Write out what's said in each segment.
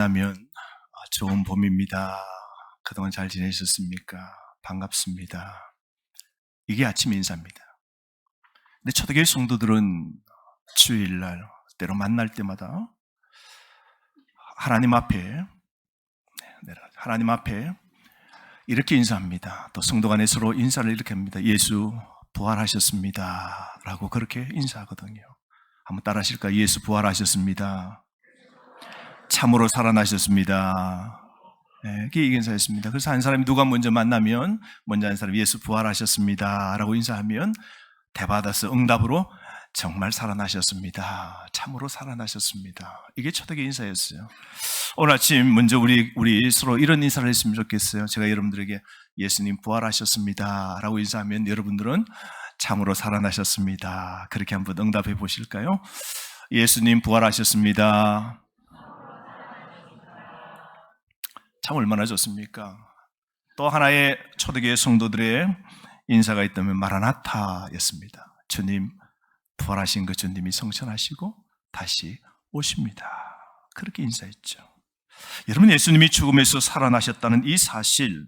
하면 좋은 봄입니다. 그동안 잘 지내셨습니까? 반갑습니다. 이게 아침 인사입니다. 근데 초대교회 성도들은 주일날 때로 만날 때마다 하나님 앞에 이렇게 인사합니다. 또 성도 간에 서로 인사를 이렇게 합니다. 예수 부활하셨습니다 라고 그렇게 인사하거든요. 한번 따라 하실까요? 예수 부활하셨습니다. 참으로 살아나셨습니다. 네, 이게 인사였습니다. 그래서 한 사람이 누가 먼저 만나면 먼저 한 사람이 예수 부활하셨습니다 라고 인사하면 대받아서 응답으로 정말 살아나셨습니다. 참으로 살아나셨습니다. 이게 초대교회 인사였어요. 오늘 아침 먼저 우리 서로 이런 인사를 했으면 좋겠어요. 제가 여러분들에게 예수님 부활하셨습니다 라고 인사하면 여러분들은 참으로 살아나셨습니다. 그렇게 한번 응답해 보실까요? 예수님 부활하셨습니다. 참 얼마나 좋습니까? 또 하나의 초대교회 성도들의 인사가 있다면 마라나타였습니다. 주님 부활하신 그 주님이 성천하시고 다시 오십니다. 그렇게 인사했죠. 여러분, 예수님이 죽음에서 살아나셨다는 이 사실,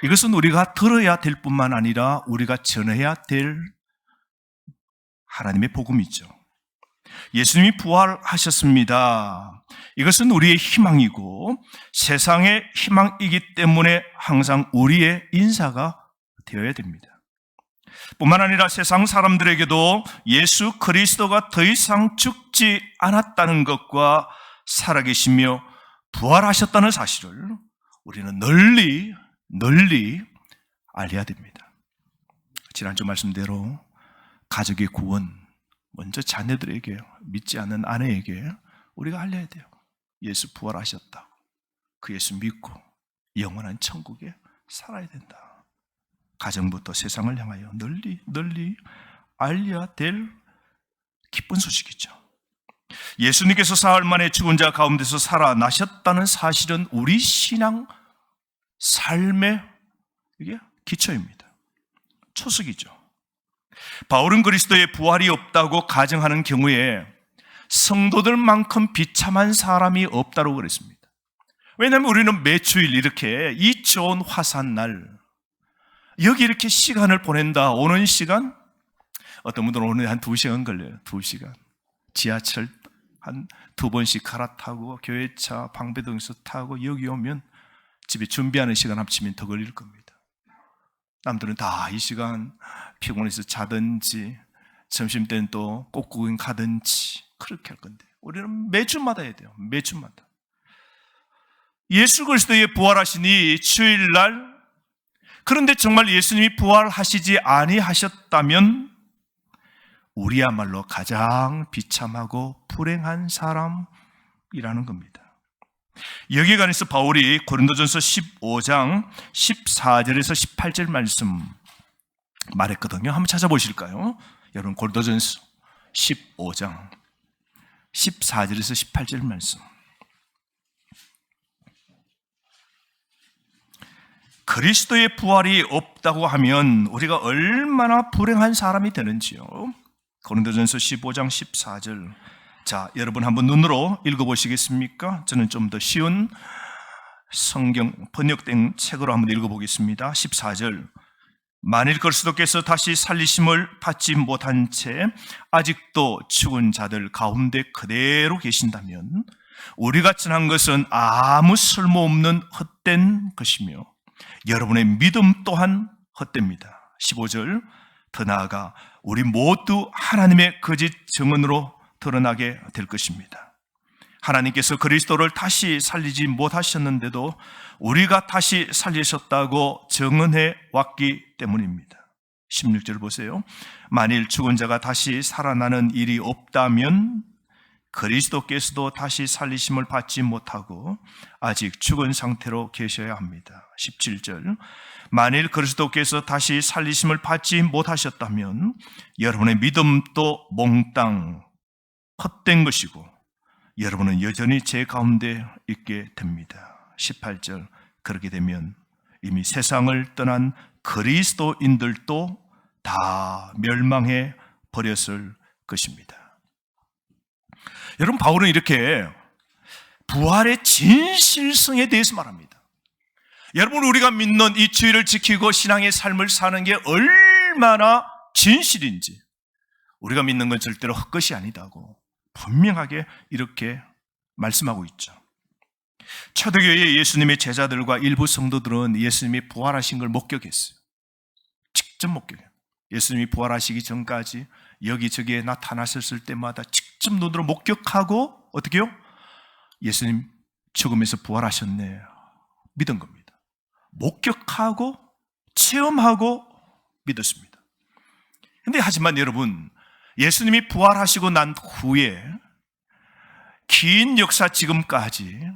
이것은 우리가 들어야 될 뿐만 아니라 우리가 전해야 될 하나님의 복음이죠. 예수님이 부활하셨습니다. 이것은 우리의 희망이고 세상의 희망이기 때문에 항상 우리의 인사가 되어야 됩니다. 뿐만 아니라 세상 사람들에게도 예수 그리스도가 더 이상 죽지 않았다는 것과 살아계시며 부활하셨다는 사실을 우리는 널리 알려야 됩니다. 지난주 말씀대로 가족의 구원, 먼저 자녀들에게, 믿지 않는 아내에게 우리가 알려야 돼요. 예수 부활하셨다. 그 예수 믿고 영원한 천국에 살아야 된다. 가정부터 세상을 향하여 널리 알려야 될 기쁜 소식이죠. 예수님께서 사흘 만에 죽은 자 가운데서 살아나셨다는 사실은 우리 신앙 삶의 이게 기초입니다. 초석이죠. 바울은 그리스도의 부활이 없다고 가정하는 경우에 성도들만큼 비참한 사람이 없다고 그랬습니다. 왜냐하면 우리는 매주일 이렇게 이 좋은 화산날 여기 이렇게 시간을 보낸다. 오는 시간, 어떤 분들은 오늘 한 2시간 걸려요. 2시간. 지하철 한 2번씩 갈아타고 교회차 방배동에서 타고 여기 오면 집에 준비하는 시간 합치면 더 걸릴 겁니다. 남들은 다 이 시간 피곤해서 자든지 점심때는 또 꽃구경 가든지 그렇게 할 건데 우리는 매주마다 해야 돼요. 매주마다. 예수 그리스도의 부활하시니 주일날, 그런데 정말 예수님이 부활하시지 아니하셨다면 우리야말로 가장 비참하고 불행한 사람이라는 겁니다. 여기에 관해서 바울이 고린도전서 15장 14절에서 18절 말씀 말했거든요. 한번 찾아보실까요? 여러분, 고린도전서 15장 14절에서 18절 말씀. 그리스도의 부활이 없다고 하면 우리가 얼마나 불행한 사람이 되는지요. 고린도전서 15장 14절. 자, 여러분 한번 눈으로 읽어보시겠습니까? 저는 좀 더 쉬운 성경 번역된 책으로 한번 읽어보겠습니다. 14절. 만일 그리스도께서 다시 살리심을 받지 못한 채 아직도 죽은 자들 가운데 그대로 계신다면 우리같이 한 것은 아무 쓸모없는 헛된 것이며 여러분의 믿음 또한 헛됩니다. 15절. 더 나아가 우리 모두 하나님의 거짓 증언으로 드러나게 될 것입니다. 하나님께서 그리스도를 다시 살리지 못하셨는데도 우리가 다시 살리셨다고 증언해 왔기 때문입니다. 16절 보세요. 만일 죽은 자가 다시 살아나는 일이 없다면 그리스도께서도 다시 살리심을 받지 못하고 아직 죽은 상태로 계셔야 합니다. 17절. 만일 그리스도께서 다시 살리심을 받지 못하셨다면 여러분의 믿음도 몽땅 헛된 것이고 여러분은 여전히 제 가운데 있게 됩니다. 18절. 그렇게 되면 이미 세상을 떠난 그리스도인들도 다 멸망해 버렸을 것입니다. 여러분, 바울은 이렇게 부활의 진실성에 대해서 말합니다. 여러분, 우리가 믿는 이 주의를 지키고 신앙의 삶을 사는 게 얼마나 진실인지, 우리가 믿는 건 절대로 헛것이 아니다고 분명하게 이렇게 말씀하고 있죠. 초대교회의 예수님의 제자들과 일부 성도들은 예수님이 부활하신 걸 목격했어요. 직접 목격해요. 예수님이 부활하시기 전까지 여기저기에 나타나셨을 때마다 직접 눈으로 목격하고 어떻게 해요? 예수님 죽음에서 부활하셨네, 믿은 겁니다. 목격하고 체험하고 믿었습니다. 근데 하지만 여러분, 예수님이 부활하시고 난 후에 긴 역사 지금까지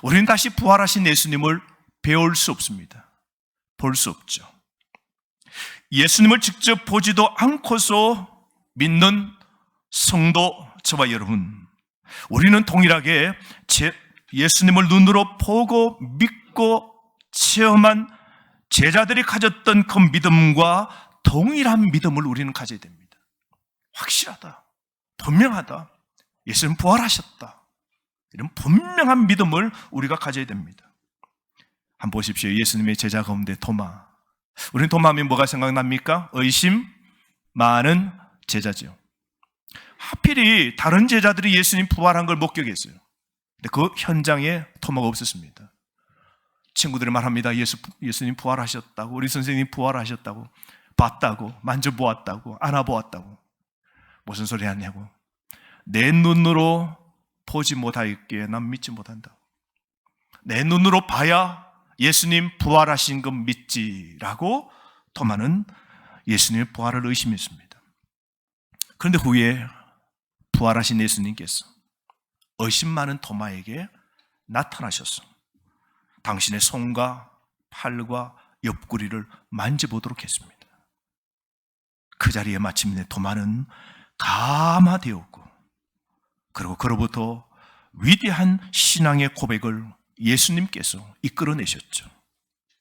우리는 다시 부활하신 예수님을 배울 수 없습니다. 볼 수 없죠. 예수님을 직접 보지도 않고서 믿는 성도 저와 여러분, 우리는 동일하게 예수님을 눈으로 보고 믿고 체험한 제자들이 가졌던 그 믿음과 동일한 믿음을 우리는 가져야 됩니다. 확실하다, 분명하다, 예수님 부활하셨다, 이런 분명한 믿음을 우리가 가져야 됩니다. 한번 보십시오. 예수님의 제자 가운데 도마. 우리는 도마하면 뭐가 생각납니까? 의심 많은 제자죠. 하필이 다른 제자들이 예수님 부활한 걸 목격했어요. 근데 그 현장에 도마가 없었습니다. 친구들이 말합니다. 예수님 부활하셨다고, 우리 선생님 부활하셨다고, 봤다고, 만져보았다고, 안아보았다고. 무슨 소리 하냐고. 내 눈으로 보지 못하였기에 난 믿지 못한다. 내 눈으로 봐야 예수님 부활하신 것 믿지라고 도마는 예수님의 부활을 의심했습니다. 그런데 후에 부활하신 예수님께서 의심 많은 도마에게 나타나셨어. 당신의 손과 팔과 옆구리를 만져보도록 했습니다. 그 자리에 마침내 도마는 감화되었고, 그리고 그로부터 위대한 신앙의 고백을 예수님께서 이끌어내셨죠.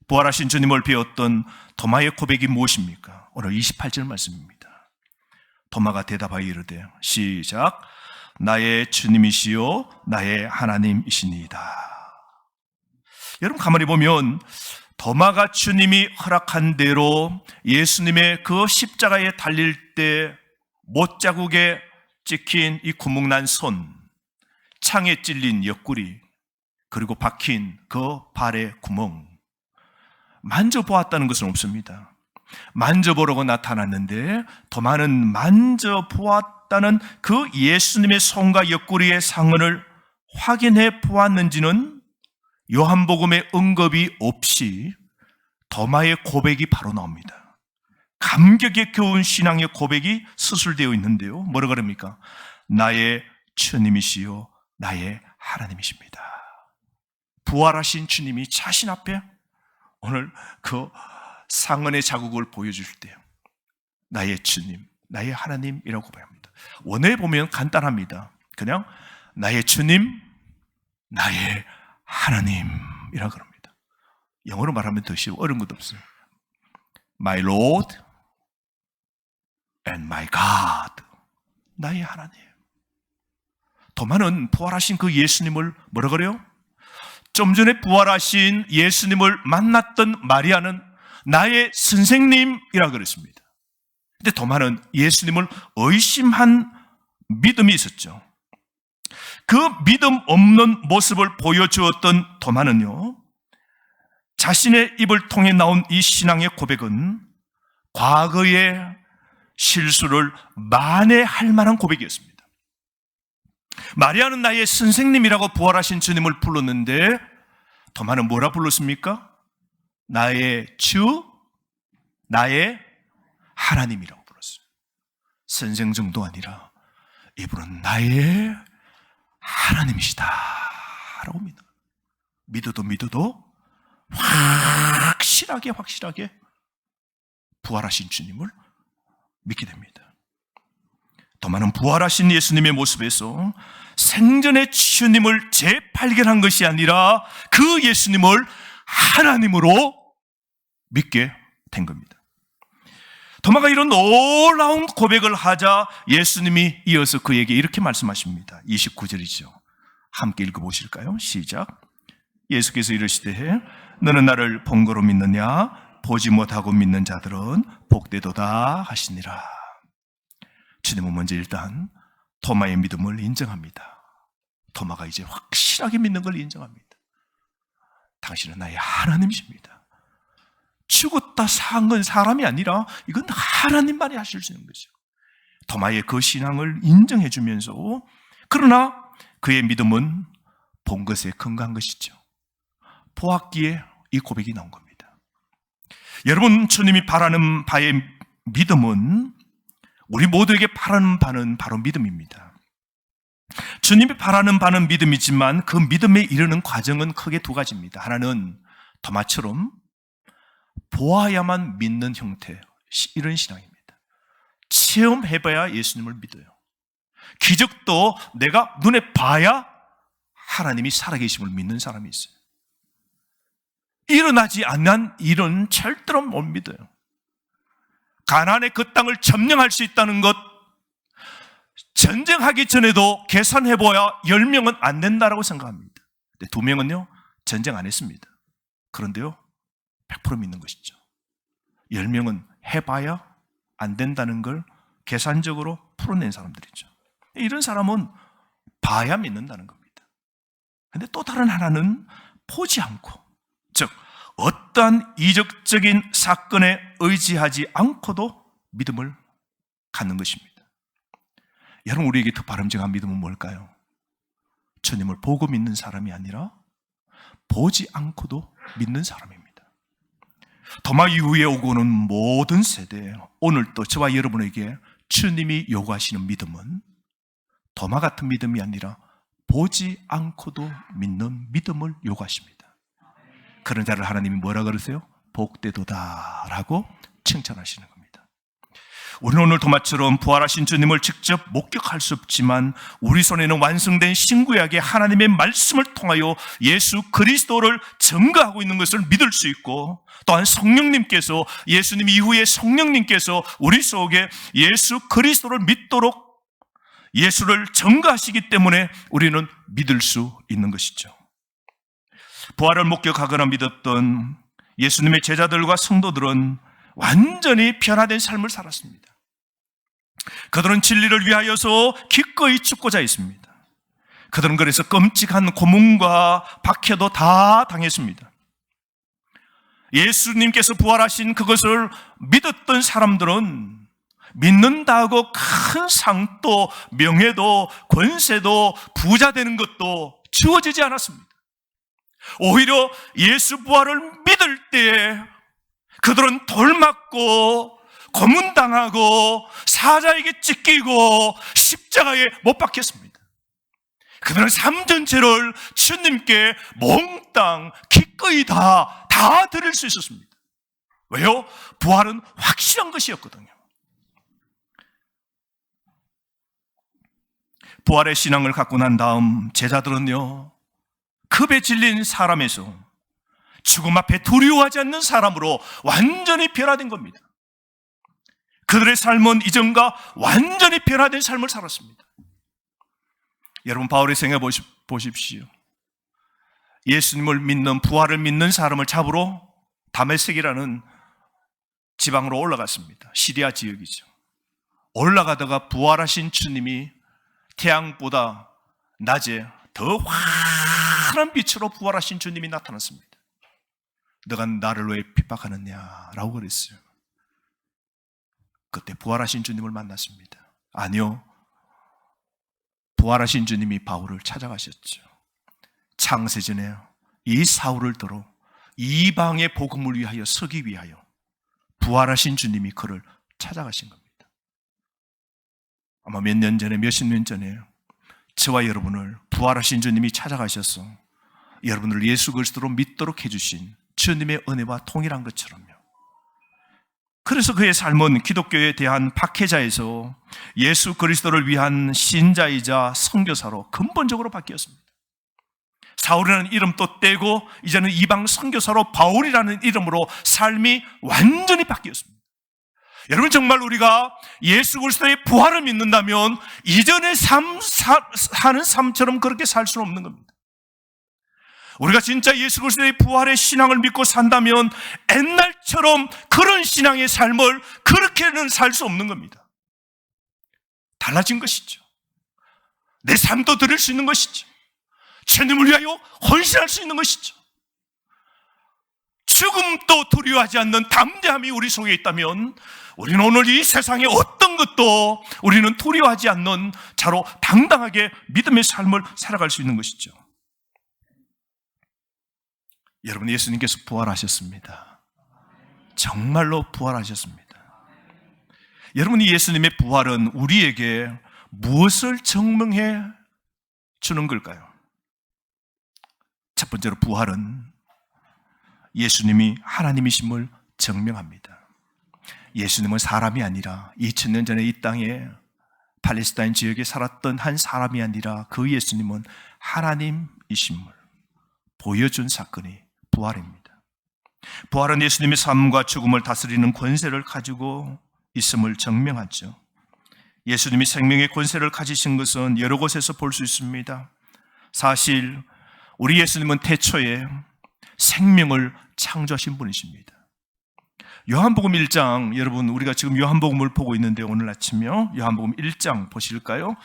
부활하신 주님을 배웠던 도마의 고백이 무엇입니까? 오늘 28절 말씀입니다. 도마가 대답하여 이르되, 시작, 나의 주님이시요 나의 하나님이시니이다. 여러분, 가만히 보면 도마가 주님이 허락한 대로 예수님의 그 십자가에 달릴 때 못자국에 찍힌 이 구멍난 손, 창에 찔린 옆구리, 그리고 박힌 그 발의 구멍, 만져보았다는 것은 없습니다. 만져보려고 나타났는데 도마는 만져보았다는 그 예수님의 손과 옆구리의 상흔을 확인해 보았는지는 요한복음의 언급이 없이 도마의 고백이 바로 나옵니다. 감격에 겨운 신앙의 고백이 서술되어 있는데요. 뭐라 그럽니까? 나의 주님이시요 나의 하나님이십니다. 부활하신 주님이 자신 앞에 오늘 그 상흔의 자국을 보여줄 때 나의 주님, 나의 하나님이라고 봐야 합니다. 원어에 보면 간단합니다. 그냥 나의 주님, 나의 하나님이라고 합니다. 영어로 말하면 더 쉬워, 어려운 것도 없어요. My Lord and my God, 나의 하나님. 도마는 부활하신 그 예수님을 뭐라 그래요? 좀 전에 부활하신 예수님을 만났던 마리아는 나의 선생님이라고 그랬습니다. 근데 도마는 예수님을 의심한 믿음이 있었죠. 그 믿음 없는 모습을 보여주었던 도마는요, 자신의 입을 통해 나온 이 신앙의 고백은 과거의 실수를 만회할 만한 고백이었습니다. 마리아는 나의 선생님이라고 부활하신 주님을 불렀는데 도마는 뭐라 불렀습니까? 나의 주, 나의 하나님이라고 불렀어요. 선생 정도 아니라 이분은 나의 하나님이시다 라고 믿어도 확실하게 부활하신 주님을 믿게 됩니다. 도마는 부활하신 예수님의 모습에서 생전의 주님을 재발견한 것이 아니라 그 예수님을 하나님으로 믿게 된 겁니다. 도마가 이런 놀라운 고백을 하자 예수님이 이어서 그에게 이렇게 말씀하십니다. 29절이죠. 함께 읽어보실까요? 시작. 예수께서 이르시되 너는 나를 본 거로 믿느냐? 보지 못하고 믿는 자들은 복되도다 하시니라. 주님은 먼저 일단 토마의 믿음을 인정합니다. 토마가 이제 확실하게 믿는 걸 인정합니다. 당신은 나의 하나님이십니다. 죽었다 산 건 사람이 아니라 이건 하나님만이 하실 수 있는 거죠. 토마의 그 신앙을 인정해 주면서, 그러나 그의 믿음은 본 것에 근거한 것이죠. 보았기에 이 고백이 나온 겁니다. 여러분, 주님이 바라는 바의 믿음은 우리 모두에게 바라는 바는 바로 믿음입니다. 주님이 바라는 바는 믿음이지만 그 믿음에 이르는 과정은 크게 두 가지입니다. 하나는 토마처럼 보아야만 믿는 형태, 이런 신앙입니다. 체험해봐야 예수님을 믿어요. 기적도 내가 눈에 봐야 하나님이 살아계심을 믿는 사람이 있어요. 일어나지 않는 일은 절대로 못 믿어요. 가나안의 그 땅을 점령할 수 있다는 것, 전쟁하기 전에도 계산해봐야 10명은 안 된다라고 생각합니다. 근데 2명은요 전쟁 안 했습니다. 그런데요 100% 믿는 것이죠. 10명은 해봐야 안 된다는 걸 계산적으로 풀어낸 사람들이죠. 이런 사람은 봐야 믿는다는 겁니다. 그런데 또 다른 하나는 보지 않고, 즉 어떠한 이적적인 사건에 의지하지 않고도 믿음을 갖는 것입니다. 여러분, 우리에게 더 바람직한 믿음은 뭘까요? 주님을 보고 믿는 사람이 아니라 보지 않고도 믿는 사람입니다. 도마 이후에 오고는 모든 세대, 오늘도 저와 여러분에게 주님이 요구하시는 믿음은 도마 같은 믿음이 아니라 보지 않고도 믿는 믿음을 요구하십니다. 그런 자를 하나님이 뭐라 그러세요? 복되도다 라고 칭찬하시는 겁니다. 우리는 오늘 도마처럼 부활하신 주님을 직접 목격할 수 없지만 우리 손에는 완성된 신구약의 하나님의 말씀을 통하여 예수 그리스도를 증거하고 있는 것을 믿을 수 있고, 또한 성령님께서, 예수님 이후에 성령님께서 우리 속에 예수 그리스도를 믿도록 예수를 증거하시기 때문에 우리는 믿을 수 있는 것이죠. 부활을 목격하거나 믿었던 예수님의 제자들과 성도들은 완전히 변화된 삶을 살았습니다. 그들은 진리를 위하여서 기꺼이 죽고자 했습니다. 그들은 그래서 끔찍한 고문과 박해도 다 당했습니다. 예수님께서 부활하신 그것을 믿었던 사람들은 믿는다고 큰 상도 명예도 권세도 부자 되는 것도 주어지지 않았습니다. 오히려 예수 부활을 믿을 때에 그들은 돌 맞고 고문당하고 사자에게 찢기고 십자가에 못 박혔습니다. 그들은 삶 전체를 주님께 몽땅 기꺼이 다 드릴 수 있었습니다. 왜요? 부활은 확실한 것이었거든요. 부활의 신앙을 갖고 난 다음 제자들은요, 급에 질린 사람에서 죽음 앞에 두려워하지 않는 사람으로 완전히 변화된 겁니다. 그들의 삶은 이전과 완전히 변화된 삶을 살았습니다. 여러분, 바울의 생각해 보십시오. 예수님을 믿는, 부활을 믿는 사람을 잡으러 다메섹이라는 지방으로 올라갔습니다. 시리아 지역이죠. 올라가다가 부활하신 주님이 태양보다 낮에 더 환한 빛으로 부활하신 주님이 나타났습니다. 너가 나를 왜 핍박하느냐 라고 그랬어요. 그때 부활하신 주님을 만났습니다. 아니요, 부활하신 주님이 바울을 찾아가셨죠. 창세전에 이 사울을 들어 이방의 복음을 위하여 서기 위하여 부활하신 주님이 그를 찾아가신 겁니다. 아마 몇 년 전에, 몇십 년 전에 저와 여러분을 부활하신 주님이 찾아가셔서 여러분을 예수 그리스도로 믿도록 해주신 주님의 은혜와 동일한 것처럼요. 그래서 그의 삶은 기독교에 대한 박해자에서 예수 그리스도를 위한 신자이자 선교사로 근본적으로 바뀌었습니다. 사울이라는 이름도 떼고 이제는 이방 선교사로 바울이라는 이름으로 삶이 완전히 바뀌었습니다. 여러분, 정말 우리가 예수 그리스도의 부활을 믿는다면 이전의 사는 삶처럼 그렇게 살 수는 없는 겁니다. 우리가 진짜 예수 그리스도의 부활의 신앙을 믿고 산다면 옛날처럼 그런 신앙의 삶을 그렇게는 살 수 없는 겁니다. 달라진 것이죠. 내 삶도 드릴 수 있는 것이죠. 주님을 위하여 헌신할 수 있는 것이죠. 죽음도 두려워하지 않는 담대함이 우리 속에 있다면 우리는 오늘 이 세상의 어떤 것도 우리는 두려워하지 않는 자로 당당하게 믿음의 삶을 살아갈 수 있는 것이죠. 여러분, 예수님께서 부활하셨습니다. 정말로 부활하셨습니다. 여러분, 이 예수님의 부활은 우리에게 무엇을 증명해 주는 걸까요? 첫 번째로 부활은 예수님이 하나님이심을 증명합니다. 예수님은 사람이 아니라 2000년 전에 이 땅에 팔레스타인 지역에 살았던 한 사람이 아니라 그 예수님은 하나님이심을 보여준 사건이 부활입니다. 부활은 예수님의 삶과 죽음을 다스리는 권세를 가지고 있음을 증명하죠. 예수님이 생명의 권세를 가지신 것은 여러 곳에서 볼 수 있습니다. 사실 우리 예수님은 태초에 생명을 창조하신 분이십니다. 요한복음 1장, 여러분 우리가 지금 요한복음을 보고 있는데 오늘 아침이요, 요한복음 1장 보실까요?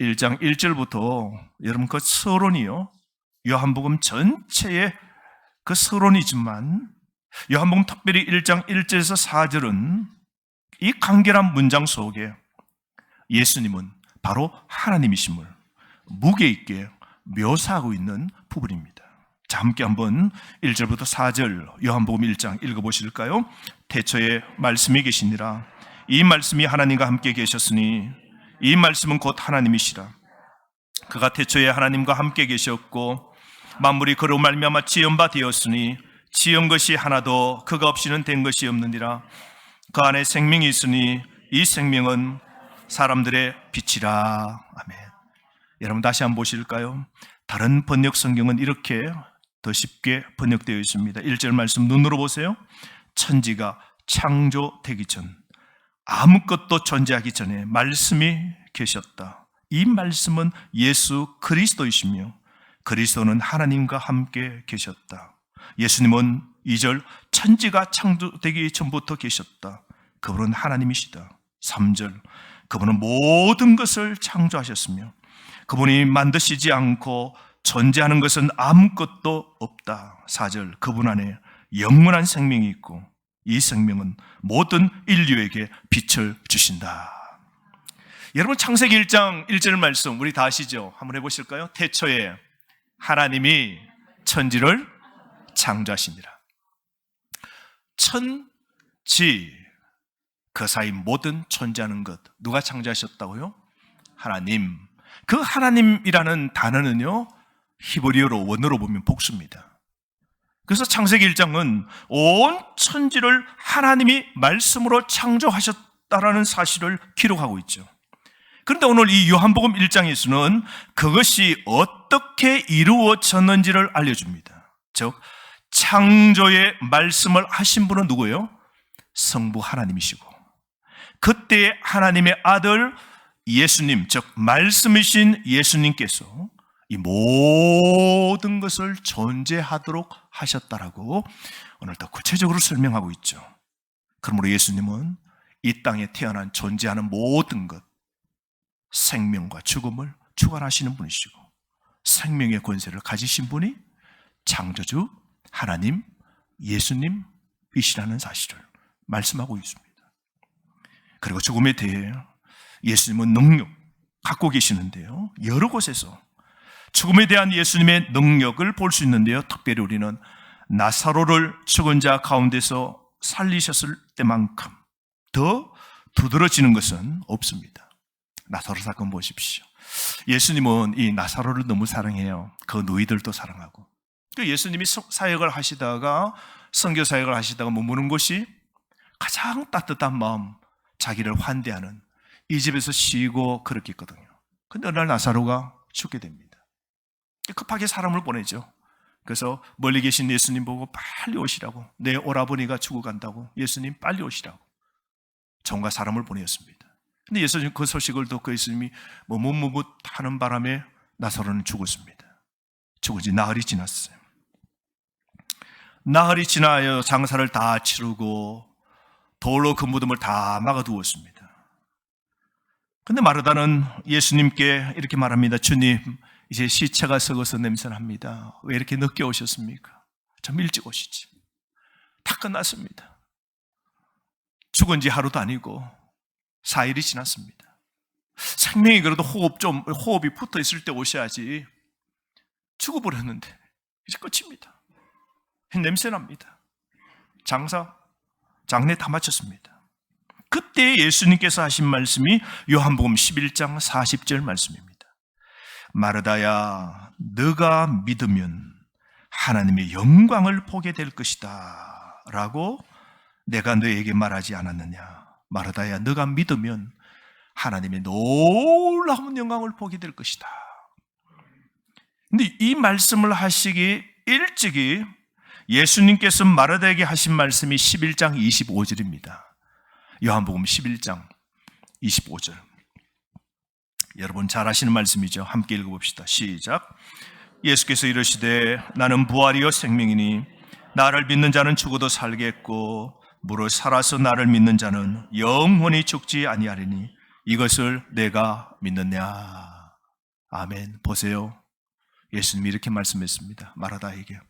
1장 1절부터 여러분 그 서론이요, 요한복음 전체의 그 서론이지만 요한복음 특별히 1장 1절에서 4절은 이 간결한 문장 속에 예수님은 바로 하나님이심을 무게 있게 묘사하고 있는 부분입니다. 자, 함께 한번 1절부터 4절 요한복음 1장 읽어보실까요? 태초에 말씀이 계시니라. 이 말씀이 하나님과 함께 계셨으니 이 말씀은 곧 하나님이시라. 그가 태초에 하나님과 함께 계셨고 만물이 그로 말미암아 지은 바 되었으니 지은 것이 하나도 그가 없이는 된 것이 없느니라. 그 안에 생명이 있으니 이 생명은 사람들의 빛이라. 아멘. 여러분 다시 한번 보실까요? 다른 번역 성경은 이렇게 더 쉽게 번역되어 있습니다. 1절 말씀 눈으로 보세요. 천지가 창조되기 전, 아무것도 존재하기 전에 말씀이 계셨다. 이 말씀은 예수 그리스도이시며 그리스도는 하나님과 함께 계셨다. 예수님은 2절 천지가 창조되기 전부터 계셨다. 그분은 하나님이시다. 3절 그분은 모든 것을 창조하셨으며 그분이 만드시지 않고 존재하는 것은 아무것도 없다. 4절 그분 안에 영원한 생명이 있고 이 생명은 모든 인류에게 빛을 주신다. 여러분 창세기 1장 1절 말씀 우리 다 아시죠? 한번 해보실까요? 태초에 하나님이 천지를 창조하시니라. 천지, 그 사이 모든 존재하는 것 누가 창조하셨다고요? 하나님. 그 하나님이라는 단어는요 히브리어로 원어로 보면 복수입니다. 그래서 창세기 1장은 온 천지를 하나님이 말씀으로 창조하셨다라는 사실을 기록하고 있죠. 그런데 오늘 이 요한복음 1장에서는 그것이 어떻게 이루어졌는지를 알려줍니다. 즉 창조의 말씀을 하신 분은 누구예요? 성부 하나님이시고 그때 하나님의 아들 예수님, 즉 말씀이신 예수님께서 이 모든 것을 존재하도록 하셨다라고 오늘 더 구체적으로 설명하고 있죠. 그러므로 예수님은 이 땅에 태어난 존재하는 모든 것, 생명과 죽음을 주관하시는 분이시고 생명의 권세를 가지신 분이 창조주 하나님 예수님이시라는 사실을 말씀하고 있습니다. 그리고 죽음에 대해 예수님은 능력 갖고 계시는데요, 여러 곳에서 죽음에 대한 예수님의 능력을 볼 수 있는데요, 특별히 우리는 나사로를 죽은 자 가운데서 살리셨을 때만큼 더 두드러지는 것은 없습니다. 나사로 사건 보십시오. 예수님은 이 나사로를 너무 사랑해요. 그 너희들도 사랑하고. 예수님이 사역을 하시다가 선교 사역을 하시다가 머무는 곳이 가장 따뜻한 마음, 자기를 환대하는 이 집에서 쉬고 그렇게 했거든요. 근데 어느 날 나사로가 죽게 됩니다. 급하게 사람을 보내죠. 그래서 멀리 계신 예수님 보고 빨리 오시라고, 내 오라버니가 죽어간다고, 예수님 빨리 오시라고. 종과 사람을 보내었습니다. 근데 예수님 그 소식을 듣고 예수님이 머뭇머뭇 하는 바람에 나사로는 죽었습니다. 죽은 지 나흘이 지났어요. 나흘이 지나여 장사를 다 치르고 돌로 그 무덤을 다 막아두었습니다. 근데 마르다는 예수님께 이렇게 말합니다. 주님, 이제 시체가 썩어서 냄새납니다. 왜 이렇게 늦게 오셨습니까? 좀 일찍 오시지. 다 끝났습니다. 죽은 지 하루도 아니고 4일이 지났습니다. 생명이 그래도 호흡이 붙어 있을 때 오셔야지. 죽어버렸는데 이제 끝입니다. 냄새납니다. 장례 다 마쳤습니다. 그때 예수님께서 하신 말씀이 요한복음 11장 40절 말씀입니다. 마르다야, 너가 믿으면 하나님의 영광을 보게 될 것이다 라고 내가 너에게 말하지 않았느냐. 마르다야, 너가 믿으면 하나님의 놀라운 영광을 보게 될 것이다. 근데 이 말씀을 하시기 일찍이 예수님께서 마르다에게 하신 말씀이 11장 25절입니다. 요한복음 11장 25절. 여러분 잘 아시는 말씀이죠. 함께 읽어봅시다. 시작. 예수께서 이르시되 나는 부활이요 생명이니 나를 믿는 자는 죽어도 살겠고 무릇 살아서 나를 믿는 자는 영원히 죽지 아니하리니 이것을 내가 믿느냐. 아멘. 보세요. 예수님이 이렇게 말씀했습니다. 마르다에게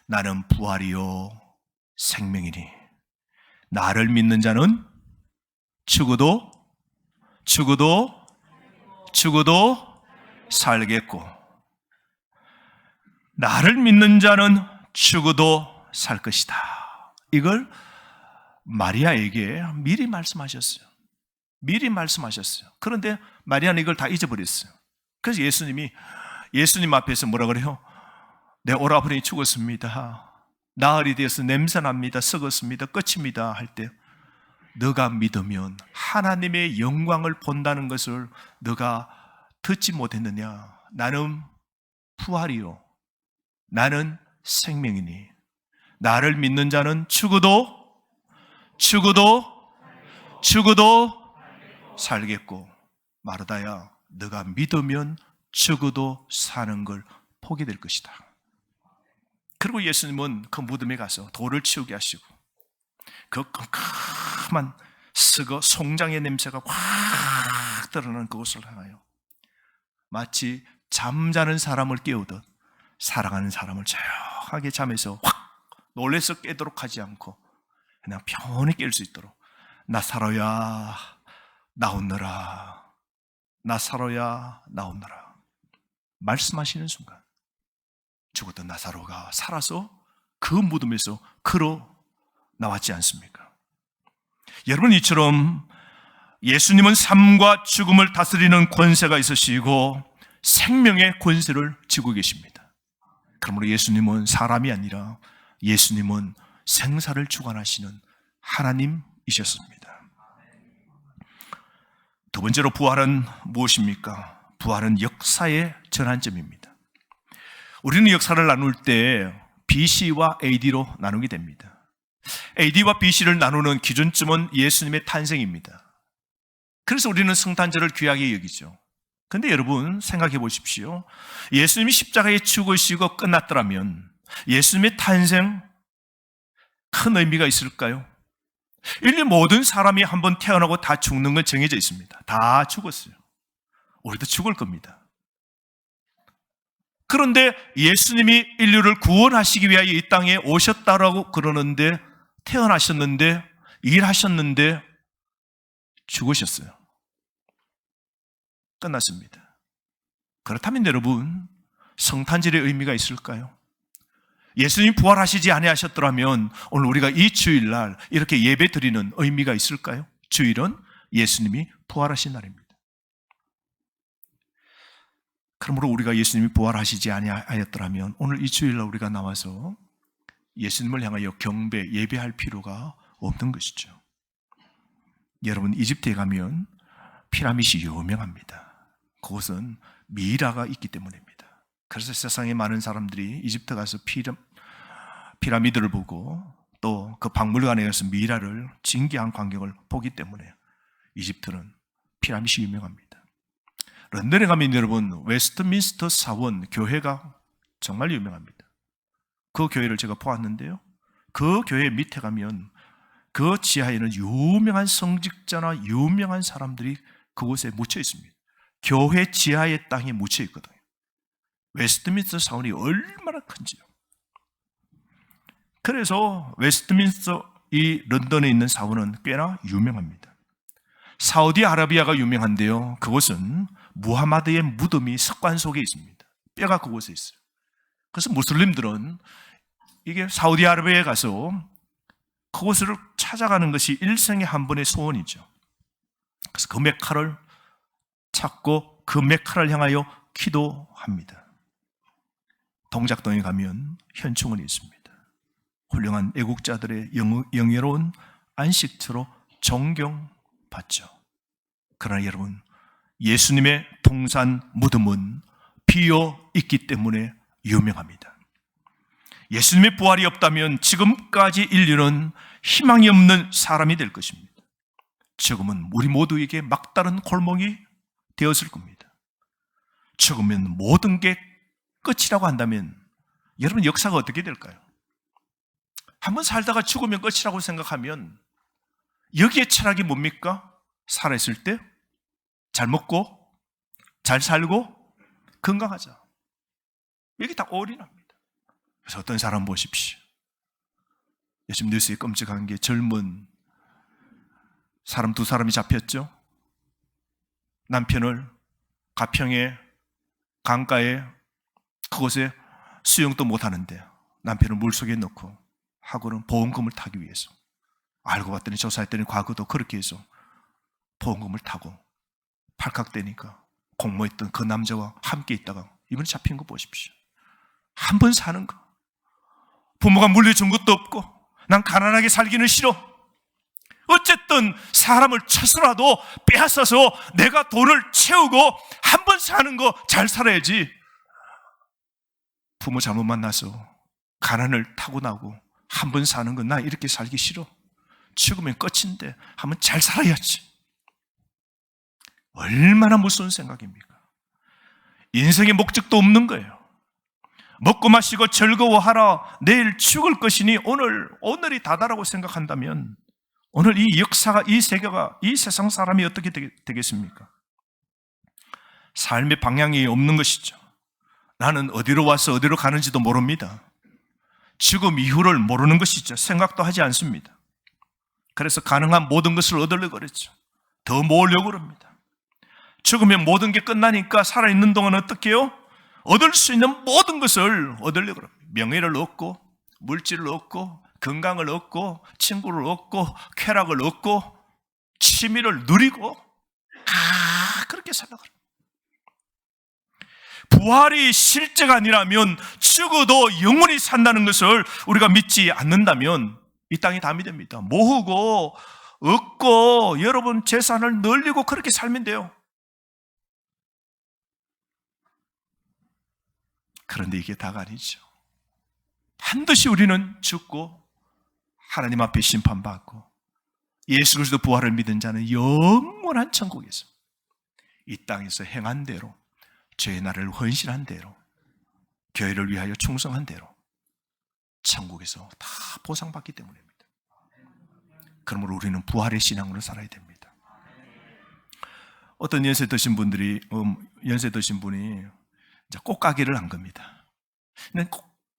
나는 부활이요 생명이니 나를 믿는 자는 죽어도 살겠고 나를 믿는 자는 죽어도 살 것이다. 이걸 마리아에게 미리 말씀하셨어요. 그런데 마리아는 이걸 다 잊어버렸어요. 그래서 예수님 앞에서 뭐라 그래요? 내 오라버니 죽었습니다. 나흘이 되어서 냄새납니다. 썩었습니다. 끝입니다. 할 때 너가 믿으면 하나님의 영광을 본다는 것을 너가 듣지 못했느냐. 나는 부활이요 나는 생명이니 나를 믿는 자는 죽어도 살겠고 마르다야, 너가 믿으면 죽어도 사는 걸 보게 될 것이다. 그리고 예수님은 그 무덤에 가서 돌을 치우게 하시고 그 깜깜한 송장의 냄새가 확 드러나는 그곳을 향하여 마치 잠자는 사람을 깨우듯 사랑하는 사람을 조용하게 잠에서 확 놀래서 깨도록 하지 않고 그냥 편히 깰 수 있도록 나사로야 나오너라, 나사로야 나오너라 말씀하시는 순간 죽었던 나사로가 살아서 그 무덤에서 걸어 나왔지 않습니까? 여러분, 이처럼 예수님은 삶과 죽음을 다스리는 권세가 있으시고 생명의 권세를 쥐고 계십니다. 그러므로 예수님은 사람이 아니라 예수님은 생사를 주관하시는 하나님이셨습니다. 두 번째로 부활은 무엇입니까? 부활은 역사의 전환점입니다. 우리는 역사를 나눌 때 BC와 AD로 나누게 됩니다. AD와 BC를 나누는 기준점은 예수님의 탄생입니다. 그래서 우리는 성탄절을 귀하게 여기죠. 그런데 여러분 생각해 보십시오. 예수님이 십자가에 죽으시고 끝났더라면 예수님의 탄생 큰 의미가 있을까요? 인류 모든 사람이 한번 태어나고 다 죽는 건 정해져 있습니다. 다 죽었어요. 우리도 죽을 겁니다. 그런데 예수님이 인류를 구원하시기 위하여 이 땅에 오셨다라고 그러는데 태어나셨는데 일하셨는데 죽으셨어요. 끝났습니다. 그렇다면 여러분 성탄절의 의미가 있을까요? 예수님이 부활하시지 아니하셨더라면 오늘 우리가 이 주일날 이렇게 예배 드리는 의미가 있을까요? 주일은 예수님이 부활하신 날입니다. 그러므로 우리가 예수님이 부활하시지 아니하였더라면 오늘 이 주일날 우리가 나와서 예수님을 향하여 경배, 예배할 필요가 없는 것이죠. 여러분, 이집트에 가면 피라밋이 유명합니다. 그것은 미라가 있기 때문입니다. 그래서 세상에 많은 사람들이 이집트 가서 피라미드를 보고 또 그 박물관에 가서 미라를 진기한 광경을 보기 때문에 이집트는 피라밋이 유명합니다. 런던에 가면 여러분 웨스트민스터 사원 교회가 정말 유명합니다. 그 교회를 제가 보았는데요. 그 교회 밑에 가면 그 지하에는 유명한 성직자나 유명한 사람들이 그곳에 묻혀 있습니다. 교회 지하의 땅에 묻혀 있거든요. 웨스트민스터 사원이 얼마나 큰지요. 그래서 웨스트민스터 이 런던에 있는 사원은 꽤나 유명합니다. 사우디아라비아가 유명한데요. 그곳은 무하마드의 무덤이 석관 속에 있습니다. 뼈가 그곳에 있어요. 그래서 무슬림들은 이게 사우디아라비아에 가서 그곳을 찾아가는 것이 일생에 한 번의 소원이죠. 그래서 그 메카를 찾고 그 메카를 향하여 기도합니다. 동작동에 가면 현충원이 있습니다. 훌륭한 애국자들의 영예로운 안식처로 존경받죠. 그러나 여러분, 예수님의 동산 무덤은 비어 있기 때문에 유명합니다. 예수님의 부활이 없다면 지금까지 인류는 희망이 없는 사람이 될 것입니다. 죽음은 우리 모두에게 막다른 골목이 되었을 겁니다. 죽으면 모든 게 끝이라고 한다면 여러분 역사가 어떻게 될까요? 한번 살다가 죽으면 끝이라고 생각하면 여기에 철학이 뭡니까? 살아있을 때 잘 먹고 잘 살고 건강하자. 이게 다 올인합니다. 그래서 어떤 사람 보십시오. 요즘 뉴스에 끔찍한 게 젊은 사람 2사람이 잡혔죠. 남편을 가평에 강가에 그곳에 수영도 못하는데 남편을 물속에 넣고 하고는 보험금을 타기 위해서 알고 봤더니 조사했더니 과거도 그렇게 해서 보험금을 타고 팔칵대니까 공모했던 그 남자와 함께 있다가 이번에 잡힌 거 보십시오. 한 번 사는 거. 부모가 물려준 것도 없고 난 가난하게 살기는 싫어. 어쨌든 사람을 쳐서라도 빼앗아서 내가 돈을 채우고 한 번 사는 거 잘 살아야지. 부모 잘못 만나서 가난을 타고나고 한 번 사는 건 나 이렇게 살기 싫어. 죽으면 끝인데 한번 잘 살아야지. 얼마나 무서운 생각입니까? 인생의 목적도 없는 거예요. 먹고 마시고 즐거워하라. 내일 죽을 것이니 오늘이 다다라고 생각한다면 오늘 이 역사가, 이 세계가, 이 세상 사람이 어떻게 되겠습니까? 삶의 방향이 없는 것이죠. 나는 어디로 와서 어디로 가는지도 모릅니다. 죽음 이후를 모르는 것이죠. 생각도 하지 않습니다. 그래서 가능한 모든 것을 얻으려고 그랬죠. 더 모으려고 그럽니다. 죽으면 모든 게 끝나니까 살아있는 동안 어떻게 해요? 얻을 수 있는 모든 것을 얻으려고 그럽니다. 명예를 얻고 물질을 얻고 건강을 얻고 친구를 얻고 쾌락을 얻고 취미를 누리고 그렇게 살려고 합니다. 부활이 실제가 아니라면 죽어도 영원히 산다는 것을 우리가 믿지 않는다면 이 땅이 담이 됩니다. 모으고 얻고 여러분 재산을 늘리고 그렇게 살면 돼요. 그런데 이게 다가 아니죠. 반드시 우리는 죽고 하나님 앞에 심판받고 예수 그리스도 부활을 믿은 자는 영원한 천국에서 이 땅에서 행한 대로 죄의 날을 헌신한 대로 교회를 위하여 충성한 대로 천국에서 다 보상받기 때문입니다. 그러므로 우리는 부활의 신앙으로 살아야 됩니다. 어떤 연세 드신 분이 이제 꽃가게를 한 겁니다. 근데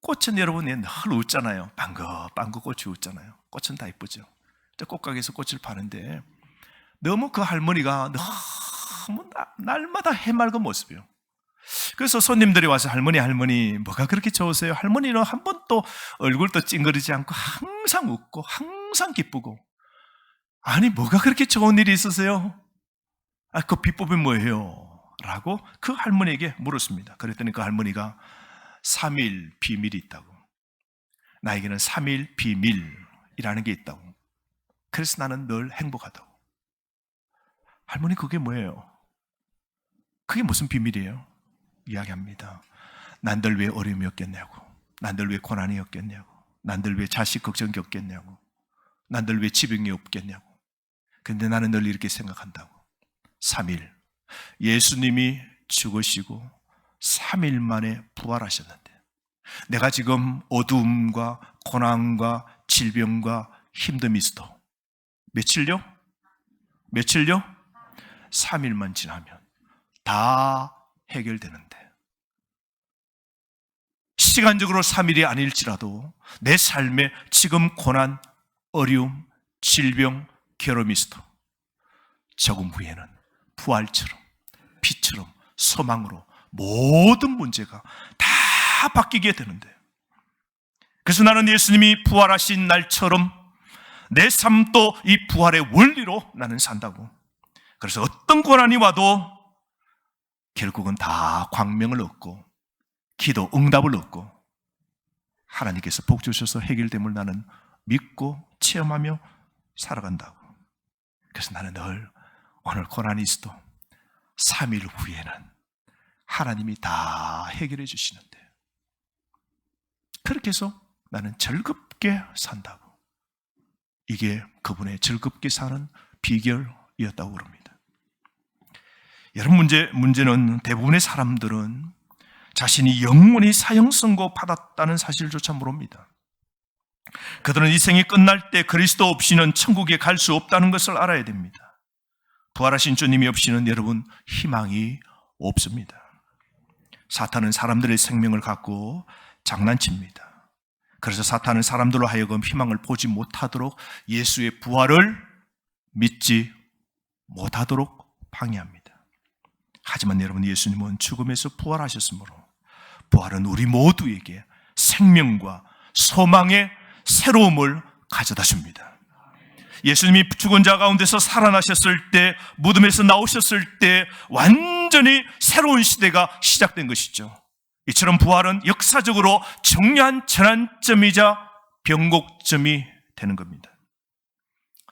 꽃은 여러분 늘 웃잖아요. 빵긋 꽃이 웃잖아요. 꽃은 다 예쁘죠. 꽃가게에서 꽃을 파는데 너무 그 할머니가 너무 날마다 해맑은 모습이에요. 그래서 손님들이 와서 할머니 뭐가 그렇게 좋으세요? 할머니는 한 번도 얼굴도 찡그리지 않고 항상 웃고 항상 기쁘고 아니 뭐가 그렇게 좋은 일이 있으세요? 그 비법이 뭐예요? 라고 그 할머니에게 물었습니다. 그랬더니 그 할머니가 3일 비밀이 있다고. 나에게는 3일 비밀이라는 게 있다고. 그래서 나는 늘 행복하다고. 할머니 그게 뭐예요? 그게 무슨 비밀이에요? 이야기합니다. 난들 왜 어려움이 없겠냐고. 난들 왜 고난이 없겠냐고. 난들 왜 자식 걱정이 없겠냐고, 난들 왜 지병이 없겠냐고. 근데 나는 늘 이렇게 생각한다고. 3일, 예수님이 죽으시고 3일 만에 부활하셨는데, 내가 지금 어두움과 고난과 질병과 힘듦이 있어도 며칠요? 3일만 지나면 다 해결되는데, 시간적으로 3일이 아닐지라도 내 삶에 지금 고난, 어려움, 질병, 괴로움이 있어도 조금 후에는 부활처럼, 빛처럼, 소망으로 모든 문제가 다 바뀌게 되는데, 그래서 나는 예수님이 부활하신 날처럼 내 삶도 이 부활의 원리로 나는 산다고. 그래서 어떤 고난이 와도 결국은 다 광명을 얻고 기도 응답을 얻고 하나님께서 복 주셔서 해결됨을 나는 믿고 체험하며 살아간다고. 그래서 나는 늘 오늘 고난이 있어도 3일 후에는 하나님이 다 해결해 주시는데, 그렇게 해서 나는 즐겁게 산다고. 이게 그분의 즐겁게 사는 비결이었다고 그럽니다. 여러분, 문제는 대부분의 사람들은 자신이 영원히 사형선고 받았다는 사실조차 모릅니다. 그들은 이 생이 끝날 때 그리스도 없이는 천국에 갈 수 없다는 것을 알아야 됩니다. 부활하신 주님이 없이는 여러분 희망이 없습니다. 사탄은 사람들의 생명을 갖고 장난칩니다. 그래서 사탄은 사람들로 하여금 희망을 보지 못하도록, 예수의 부활을 믿지 못하도록 방해합니다. 하지만 여러분, 예수님은 죽음에서 부활하셨으므로 부활은 우리 모두에게 생명과 소망의 새로움을 가져다 줍니다. 예수님이 죽은 자 가운데서 살아나셨을 때, 무덤에서 나오셨을 때 완전히 새로운 시대가 시작된 것이죠. 이처럼 부활은 역사적으로 중요한 전환점이자 변곡점이 되는 겁니다.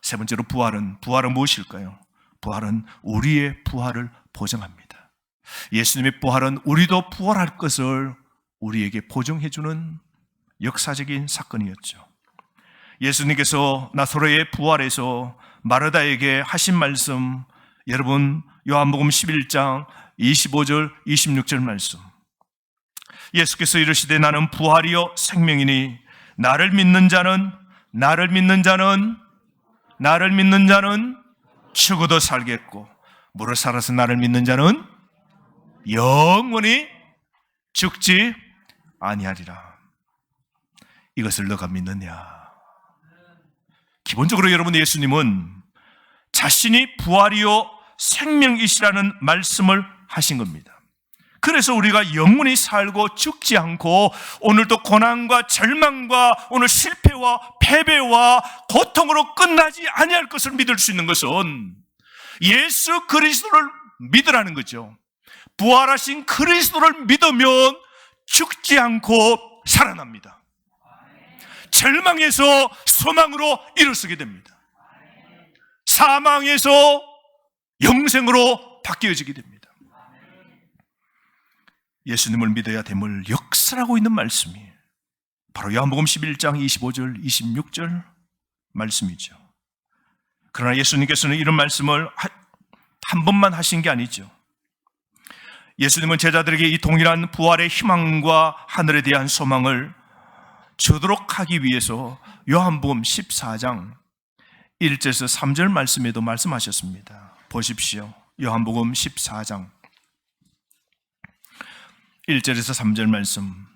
세 번째로 부활은 무엇일까요? 부활은 우리의 부활을 보증합니다. 예수님의 부활은 우리도 부활할 것을 우리에게 보증해주는 역사적인 사건이었죠. 예수님께서 나사로의 부활에서 마르다에게 하신 말씀, 여러분 요한복음 11장 25절 26절 말씀, 예수께서 이르시되 나는 부활이요 생명이니 나를 믿는 자는 죽어도 살겠고 무릇 살아서 나를 믿는 자는 영원히 죽지 아니하리라. 이것을 너가 믿느냐? 기본적으로 여러분, 예수님은 자신이 부활이요 생명이시라는 말씀을 하신 겁니다. 그래서 우리가 영원히 살고 죽지 않고 오늘도 고난과 절망과 오늘 실패와 패배와 고통으로 끝나지 아니할 것을 믿을 수 있는 것은 예수 그리스도를 믿으라는 거죠. 부활하신 그리스도를 믿으면 죽지 않고 살아납니다. 절망에서 소망으로 일어서게 됩니다. 사망에서 영생으로 바뀌어지게 됩니다. 예수님을 믿어야 됨을 역설하고 있는 말씀이 바로 요한복음 11장 25절 26절 말씀이죠. 그러나 예수님께서는 이런 말씀을 한 번만 하신 게 아니죠. 예수님은 제자들에게 이 동일한 부활의 희망과 하늘에 대한 소망을 주도록 하기 위해서 요한복음 14장 1절에서 3절 말씀에도 말씀하셨습니다. 보십시오. 요한복음 14장 1절에서 3절 말씀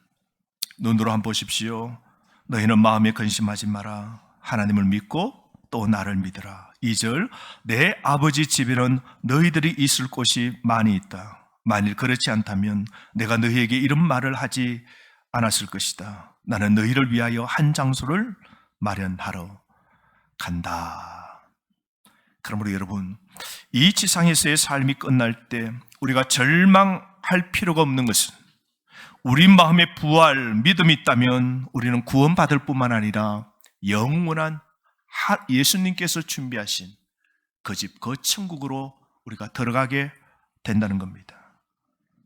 눈으로 한번 보십시오. 너희는 마음에 근심하지 마라. 하나님을 믿고 또 나를 믿으라. 2절 내 아버지 집에는 너희들이 있을 곳이 많이 있다. 만일 그렇지 않다면 내가 너희에게 이런 말을 하지 않았을 것이다. 나는 너희를 위하여 한 장소를 마련하러 간다. 그러므로 여러분, 이 지상에서의 삶이 끝날 때 우리가 절망할 필요가 없는 것은 우리 마음에 부활, 믿음이 있다면 우리는 구원받을 뿐만 아니라 영원한 예수님께서 준비하신 그 집, 그 천국으로 우리가 들어가게 된다는 겁니다.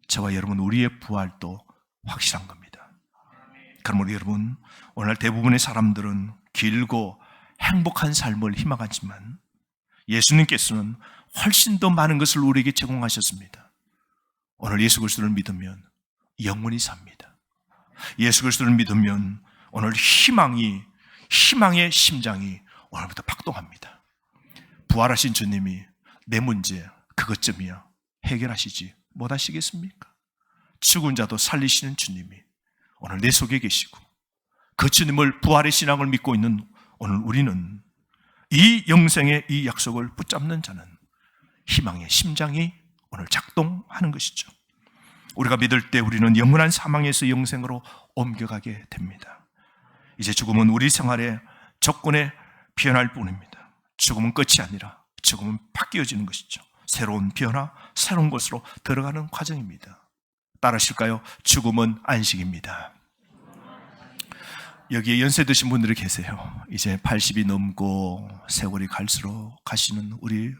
저와 여러분, 우리의 부활도 확실한 겁니다. 그러므로 여러분, 오늘 대부분의 사람들은 길고 행복한 삶을 희망하지만 예수님께서는 훨씬 더 많은 것을 우리에게 제공하셨습니다. 오늘 예수 그리스도를 믿으면 영원히 삽니다. 예수 그리스도를 믿으면 오늘 희망의 심장이 오늘부터 박동합니다. 부활하신 주님이 내 문제 그것쯤이야 해결하시지 못하시겠습니까? 죽은 자도 살리시는 주님이 오늘 내 속에 계시고 그 주님을 부활의 신앙을 믿고 있는 오늘 우리는 이 영생의 이 약속을 붙잡는 자는 희망의 심장이 오늘 작동하는 것이죠. 우리가 믿을 때 우리는 영원한 사망에서 영생으로 옮겨가게 됩니다. 이제 죽음은 우리 생활의 조건에 변할 뿐입니다. 죽음은 끝이 아니라 죽음은 바뀌어지는 것이죠. 새로운 변화, 새로운 곳으로 들어가는 과정입니다. 따르실까요? 죽음은 안식입니다. 여기에 연세 드신 분들이 계세요. 이제 80이 넘고 세월이 갈수록 가시는 우리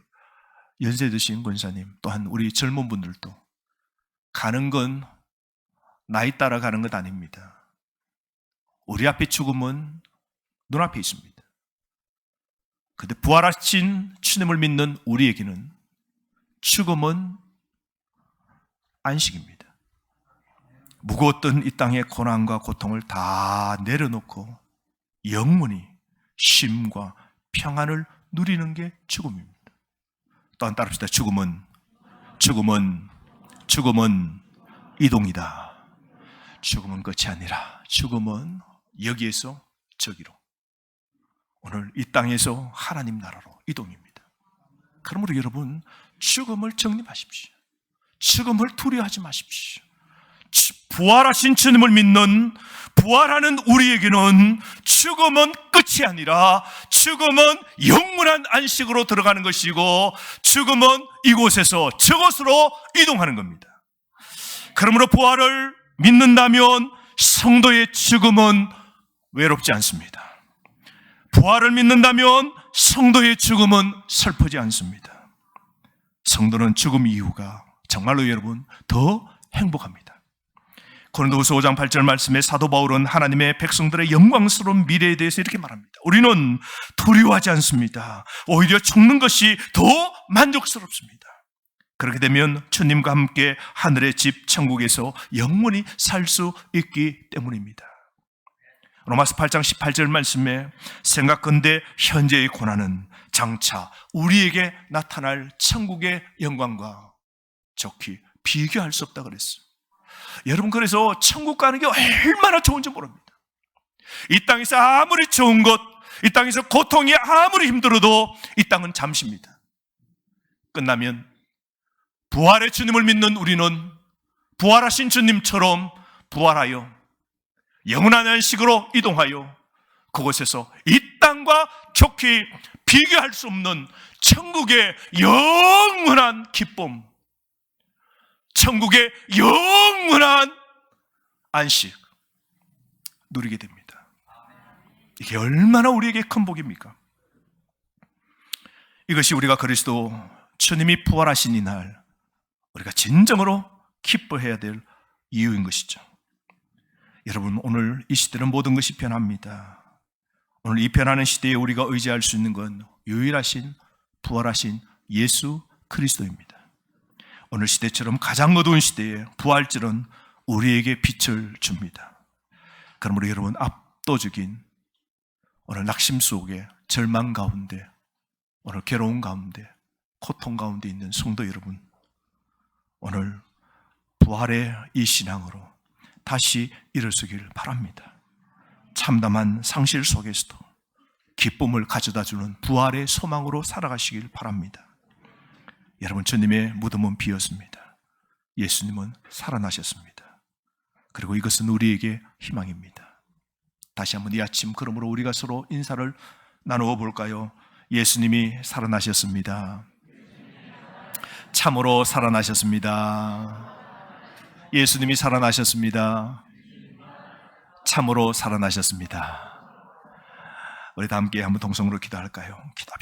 연세 드신 권사님, 또한 우리 젊은 분들도 가는 건 나이 따라 가는 것 아닙니다. 우리 앞에 죽음은 눈앞에 있습니다. 그런데 부활하신 주님을 믿는 우리에게는 죽음은 안식입니다. 무거웠던 이 땅의 고난과 고통을 다 내려놓고 영원히 쉼과 평안을 누리는 게 죽음입니다. 또한 따릅시다. 죽음은 이동이다. 죽음은 끝이 아니라 죽음은 여기에서 저기로, 오늘 이 땅에서 하나님 나라로 이동입니다. 그러므로 여러분, 죽음을 정립하십시오. 죽음을 두려워하지 마십시오. 부활하신 주님을 믿는, 부활하는 우리에게는 죽음은 끝이 아니라 죽음은 영원한 안식으로 들어가는 것이고 죽음은 이곳에서 저곳으로 이동하는 겁니다. 그러므로 부활을 믿는다면 성도의 죽음은 외롭지 않습니다. 부활을 믿는다면 성도의 죽음은 슬프지 않습니다. 성도는 죽음 이후가 정말로 여러분 더 행복합니다. 고린도후서 5장 8절 말씀에 사도 바울은 하나님의 백성들의 영광스러운 미래에 대해서 이렇게 말합니다. 우리는 두려워하지 않습니다. 오히려 죽는 것이 더 만족스럽습니다. 그렇게 되면 주님과 함께 하늘의 집 천국에서 영원히 살 수 있기 때문입니다. 로마서 8장 18절 말씀에 생각건대 현재의 고난은 장차 우리에게 나타날 천국의 영광과 좋게 비교할 수 없다 그랬어요. 여러분, 그래서 천국 가는 게 얼마나 좋은지 모릅니다. 이 땅에서 아무리 좋은 것, 이 땅에서 고통이 아무리 힘들어도 이 땅은 잠시입니다. 끝나면 부활의 주님을 믿는 우리는 부활하신 주님처럼 부활하여 영원한 안식으로 이동하여 그곳에서 이 땅과 좋게 비교할 수 없는 천국의 영원한 기쁨, 천국의 영원한 안식 누리게 됩니다. 이게 얼마나 우리에게 큰 복입니까? 이것이 우리가 그리스도 주님이 부활하신 이날 우리가 진정으로 기뻐해야 될 이유인 것이죠. 여러분, 오늘 이 시대는 모든 것이 변합니다. 오늘 이 변하는 시대에 우리가 의지할 수 있는 건 유일하신 부활하신 예수 그리스도입니다. 오늘 시대처럼 가장 어두운 시대에 부활절은 우리에게 빛을 줍니다. 그러므로 여러분, 압도적인 오늘 낙심 속에, 절망 가운데, 오늘 괴로움 가운데, 고통 가운데 있는 성도 여러분, 오늘 부활의 이 신앙으로 다시 일어서길 바랍니다. 참담한 상실 속에서도 기쁨을 가져다주는 부활의 소망으로 살아가시길 바랍니다. 여러분, 주님의 무덤은 비었습니다. 예수님은 살아나셨습니다. 그리고 이것은 우리에게 희망입니다. 다시 한번 이 아침 그러므로 우리가 서로 인사를 나누어 볼까요? 예수님이 살아나셨습니다. 참으로 살아나셨습니다. 예수님이 살아나셨습니다. 참으로 살아나셨습니다. 우리 다 함께 한번 동성으로 기도할까요? 기도합시다.